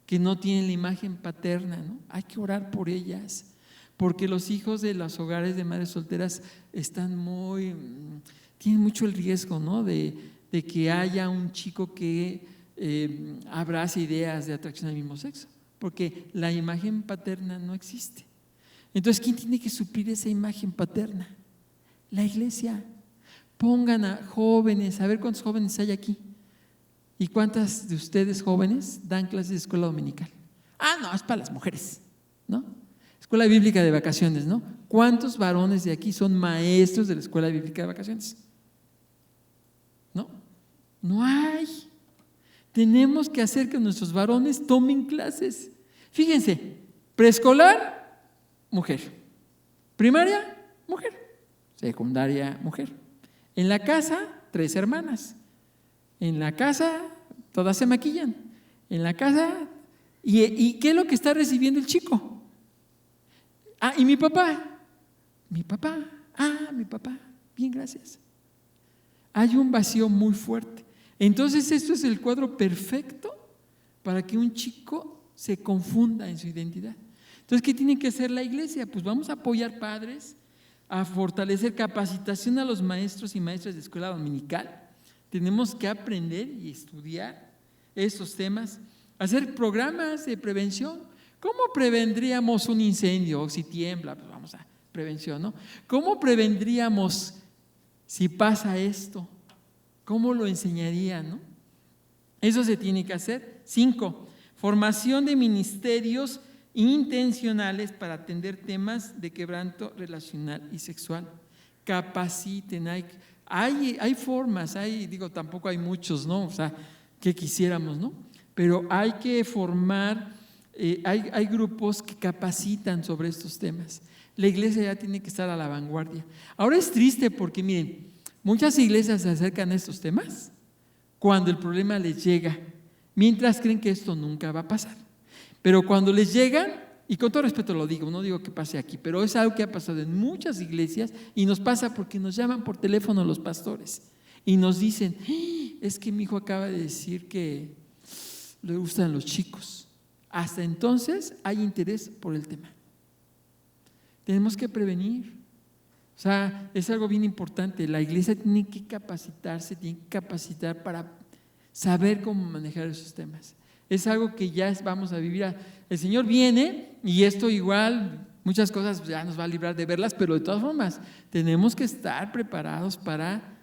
que no tienen la imagen paterna, ¿no? Hay que orar por ellas, porque los hijos de los hogares de madres solteras tienen mucho el riesgo, ¿no? De que haya un chico que abrace ideas de atracción al mismo sexo, porque la imagen paterna no existe. Entonces, ¿quién tiene que suplir esa imagen paterna? La iglesia. Pongan a jóvenes, a ver cuántos jóvenes hay aquí y cuántas de ustedes jóvenes dan clases de escuela dominical. No, es para las mujeres, ¿no? Escuela bíblica de vacaciones, ¿no? ¿Cuántos varones de aquí son maestros de la escuela bíblica de vacaciones? ¿No? No hay. Tenemos que hacer que nuestros varones tomen clases. Fíjense, preescolar, mujer. Primaria, mujer. Secundaria, mujer. En la casa, 3 hermanas. En la casa, todas se maquillan. En la casa, ¿y qué es lo que está recibiendo el chico? Y mi papá, mi papá, bien, gracias. Hay un vacío muy fuerte. Entonces, esto es el cuadro perfecto para que un chico se confunda en su identidad. Entonces, ¿qué tiene que hacer la iglesia? Pues vamos a apoyar padres, a fortalecer capacitación a los maestros y maestras de escuela dominical. Tenemos que aprender y estudiar estos temas, hacer programas de prevención. ¿Cómo prevendríamos un incendio si tiembla? Pues vamos a prevención, ¿no? ¿Cómo prevendríamos si pasa esto? ¿Cómo lo enseñarían, no? Eso se tiene que hacer. 5, formación de ministerios intencionales para atender temas de quebranto relacional y sexual. Capaciten, hay formas, tampoco hay muchos, ¿no? O sea, que quisiéramos, ¿no? Pero hay que formar, hay grupos que capacitan sobre estos temas. La iglesia ya tiene que estar a la vanguardia. Ahora es triste porque, miren, muchas iglesias se acercan a estos temas cuando el problema les llega, mientras creen que esto nunca va a pasar. Pero cuando les llegan, y con todo respeto lo digo, no digo que pase aquí, pero es algo que ha pasado en muchas iglesias y nos pasa porque nos llaman por teléfono los pastores y nos dicen, es que mi hijo acaba de decir que le gustan los chicos. Hasta entonces hay interés por el tema. Tenemos que prevenir. O sea, es algo bien importante. La iglesia tiene que capacitarse, tiene que capacitar para saber cómo manejar esos temas. Es algo que ya vamos a vivir. El Señor viene y esto igual, muchas cosas ya nos va a librar de verlas, pero de todas formas tenemos que estar preparados para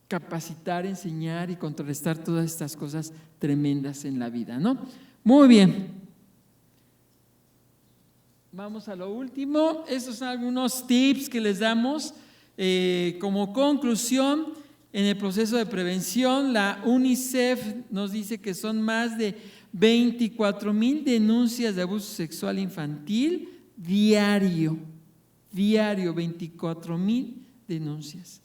capacitar, enseñar y contrarrestar todas estas cosas tremendas en la vida, ¿no? Muy bien. Vamos a lo último. Estos son algunos tips que les damos como conclusión en el proceso de prevención. La UNICEF nos dice que son más de 24,000 denuncias de abuso sexual infantil diario. diario, 24,000 denuncias.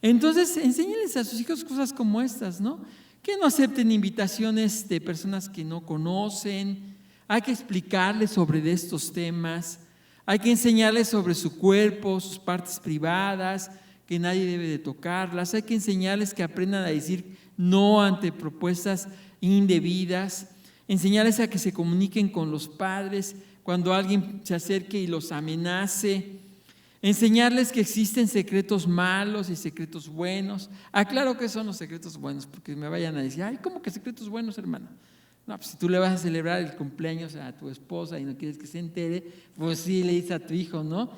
Entonces, enséñales a sus hijos cosas como estas, ¿no? Que no acepten invitaciones de personas que no conocen. Hay que explicarles sobre estos temas. Hay que enseñarles sobre su cuerpo, sus partes privadas, que nadie debe de tocarlas. Hay que enseñarles que aprendan a decir no ante propuestas indebidas. Enseñarles a que se comuniquen con los padres cuando alguien se acerque y los amenace. Enseñarles que existen secretos malos y secretos buenos. Claro que son los secretos buenos, porque me vayan a decir, ay, ¿cómo que secretos buenos, hermano? No, pues si tú le vas a celebrar el cumpleaños a tu esposa y no quieres que se entere, pues sí le dices a tu hijo, ¿no?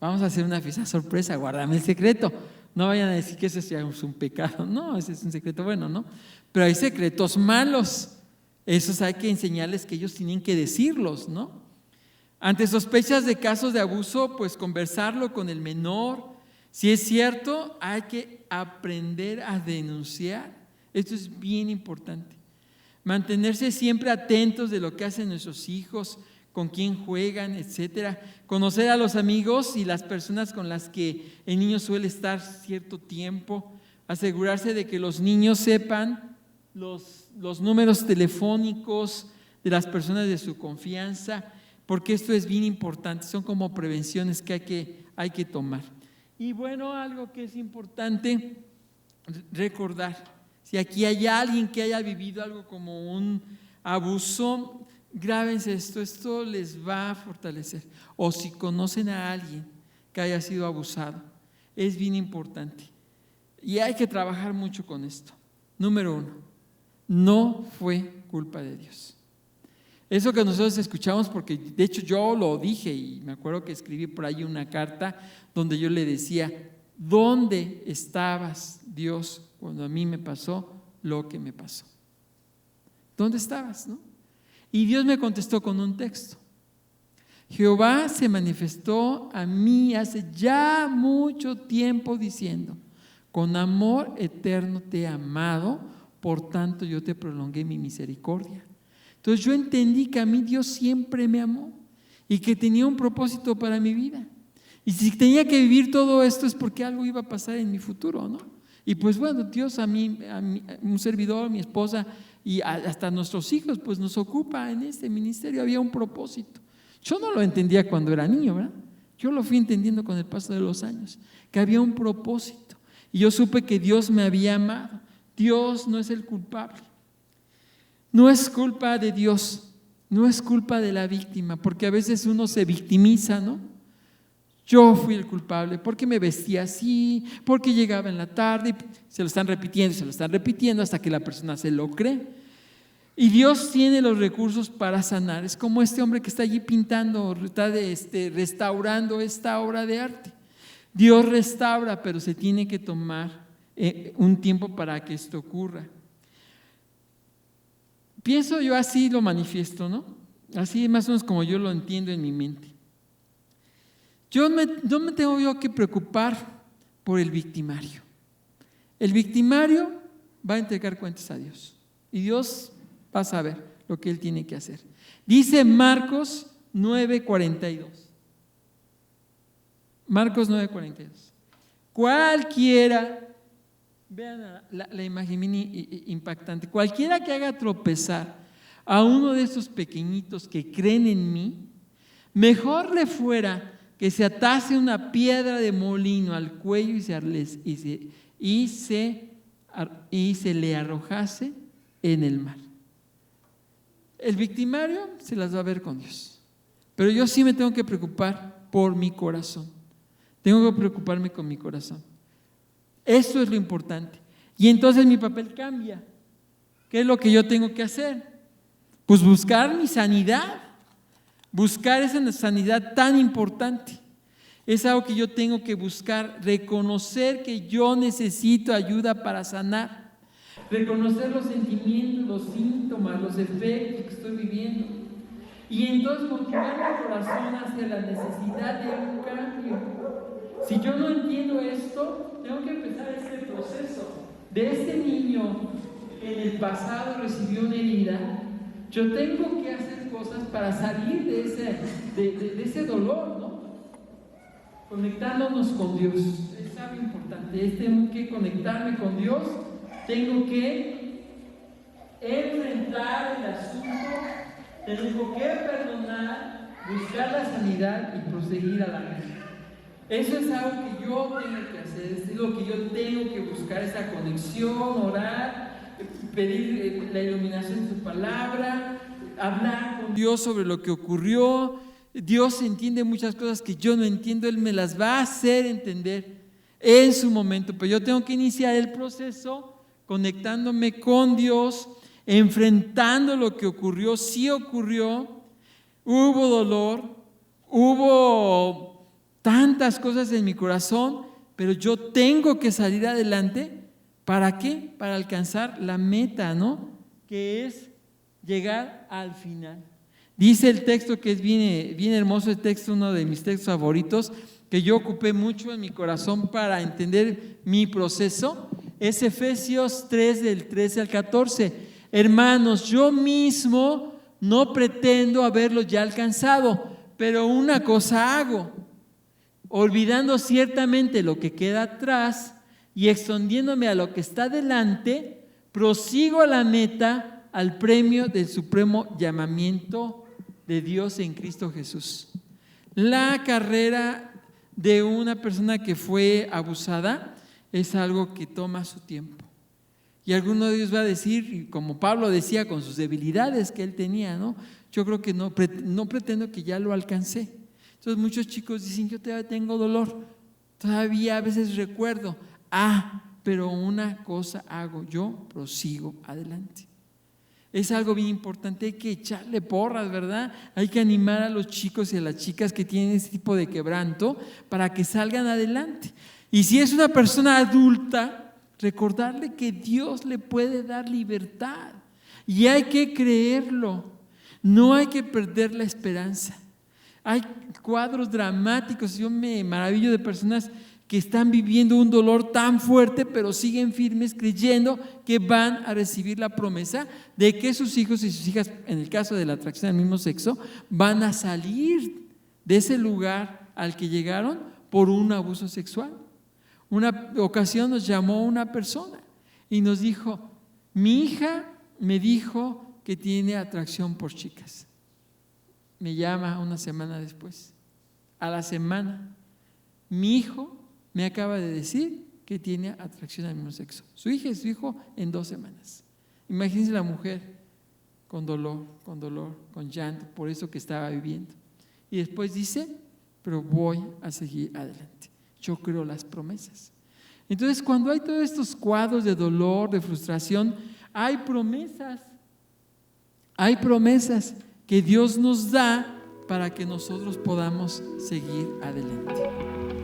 Vamos a hacer una fiesta sorpresa, guárdame el secreto. No vayan a decir que eso sea un pecado, no, ese es un secreto bueno, ¿no? Pero hay secretos malos, esos hay que enseñarles que ellos tienen que decirlos, ¿no? Ante sospechas de casos de abuso, pues conversarlo con el menor. Si es cierto, hay que aprender a denunciar. Esto es bien importante. Mantenerse siempre atentos de lo que hacen nuestros hijos, con quién juegan, etcétera. Conocer a los amigos y las personas con las que el niño suele estar cierto tiempo. Asegurarse de que los niños sepan los números telefónicos de las personas de su confianza, porque esto es bien importante, son como prevenciones que hay que tomar. Y bueno, algo que es importante recordar, si aquí hay alguien que haya vivido algo como un abuso, grábense esto les va a fortalecer. O si conocen a alguien que haya sido abusado, es bien importante. Y hay que trabajar mucho con esto. Número 1, no fue culpa de Dios. Eso que nosotros escuchamos, porque de hecho yo lo dije y me acuerdo que escribí por ahí una carta donde yo le decía, ¿dónde estabas, Dios, cuando a mí me pasó lo que me pasó? ¿Dónde estabas, no? Y Dios me contestó con un texto. Jehová se manifestó a mí hace ya mucho tiempo diciendo, con amor eterno te he amado, por tanto yo te prolongué mi misericordia. Entonces yo entendí que a mí Dios siempre me amó y que tenía un propósito para mi vida. Y si tenía que vivir todo esto es porque algo iba a pasar en mi futuro, ¿no? Y pues bueno, Dios a mí, un servidor, mi esposa y hasta nuestros hijos, pues nos ocupa en este ministerio. Había un propósito. Yo no lo entendía cuando era niño, ¿verdad? Yo lo fui entendiendo con el paso de los años, que había un propósito. Y yo supe que Dios me había amado. Dios no es el culpable. No es culpa de Dios, no es culpa de la víctima, porque a veces uno se victimiza, ¿no? Yo fui el culpable, porque me vestía así, porque llegaba en la tarde, se lo están repitiendo hasta que la persona se lo cree. Y Dios tiene los recursos para sanar. Es como este hombre que está allí pintando, está restaurando esta obra de arte. Dios restaura, pero se tiene que tomar un tiempo para que esto ocurra. Pienso yo así, lo manifiesto, ¿no? Así más o menos como yo lo entiendo en mi mente. No me tengo yo que preocupar por el victimario. El victimario va a entregar cuentas a Dios y Dios va a saber lo que él tiene que hacer. Dice Marcos 9:42. Marcos 9:42. Cualquiera, vean la imagen impactante, cualquiera que haga tropezar a uno de esos pequeñitos que creen en mí, mejor le fuera que se atase una piedra de molino al cuello y se le arrojase en el mar. El victimario se las va a ver con Dios, pero yo sí me tengo que preocupar por mi corazón. Tengo que preocuparme con mi corazón. Eso es lo importante. Y entonces mi papel cambia. ¿Qué es lo que yo tengo que hacer? Pues buscar mi sanidad. Buscar esa sanidad tan importante. Es algo que yo tengo que buscar. Reconocer que yo necesito ayuda para sanar. Reconocer los sentimientos, los síntomas, los efectos que estoy viviendo. Y entonces motivar mi corazón hacia la necesidad de un cambio. Si yo no entiendo esto, tengo que empezar este proceso. De este niño que en el pasado recibió una herida, yo tengo que hacer cosas para salir de ese dolor, ¿no? conectándonos con Dios. Es algo importante. Tengo que conectarme con Dios, tengo que enfrentar el asunto, tengo que perdonar, buscar la sanidad y proseguir a la meta. Eso es algo que yo tengo que hacer, es lo que yo tengo que buscar, esa conexión, orar, pedir la iluminación de su palabra, hablar con Dios sobre lo que ocurrió. Dios entiende muchas cosas que yo no entiendo, Él me las va a hacer entender en su momento, pero yo tengo que iniciar el proceso conectándome con Dios, enfrentando lo que ocurrió. Sí ocurrió, hubo dolor, hubo tantas cosas en mi corazón, pero yo tengo que salir adelante. ¿Para qué? Para alcanzar la meta, ¿no? Que es llegar al final. Dice el texto que es bien hermoso, el texto, uno de mis textos favoritos, que yo ocupé mucho en mi corazón para entender mi proceso, es Efesios 3, del 13 al 14. Hermanos, yo mismo no pretendo haberlo ya alcanzado, pero una cosa hago, olvidando ciertamente lo que queda atrás y extendiéndome a lo que está delante, prosigo a la meta, al premio del supremo llamamiento de Dios en Cristo Jesús. La carrera de una persona que fue abusada es algo que toma su tiempo. Y alguno de ellos va a decir, como Pablo decía, con sus debilidades que él tenía, ¿no? Yo creo que no pretendo que ya lo alcancé. Entonces muchos chicos dicen, yo todavía tengo dolor, todavía a veces recuerdo, pero una cosa hago, yo prosigo adelante. Es algo bien importante, hay que echarle porras, ¿verdad? Hay que animar a los chicos y a las chicas que tienen ese tipo de quebranto para que salgan adelante. Y si es una persona adulta, recordarle que Dios le puede dar libertad y hay que creerlo, no hay que perder la esperanza. Hay cuadros dramáticos, yo me maravillo de personas que están viviendo un dolor tan fuerte, pero siguen firmes creyendo que van a recibir la promesa de que sus hijos y sus hijas, en el caso de la atracción al mismo sexo, van a salir de ese lugar al que llegaron por un abuso sexual. Una ocasión nos llamó una persona y nos dijo, mi hija me dijo que tiene atracción por chicas. Me llama una semana después. A la semana, mi hijo me acaba de decir que tiene atracción al mismo sexo. Su hija y su hijo en 2 semanas. Imagínense la mujer con dolor, con llanto, por eso que estaba viviendo. Y después dice, pero voy a seguir adelante. Yo creo las promesas. Entonces, cuando hay todos estos cuadros de dolor, de frustración, hay promesas que Dios nos da para que nosotros podamos seguir adelante.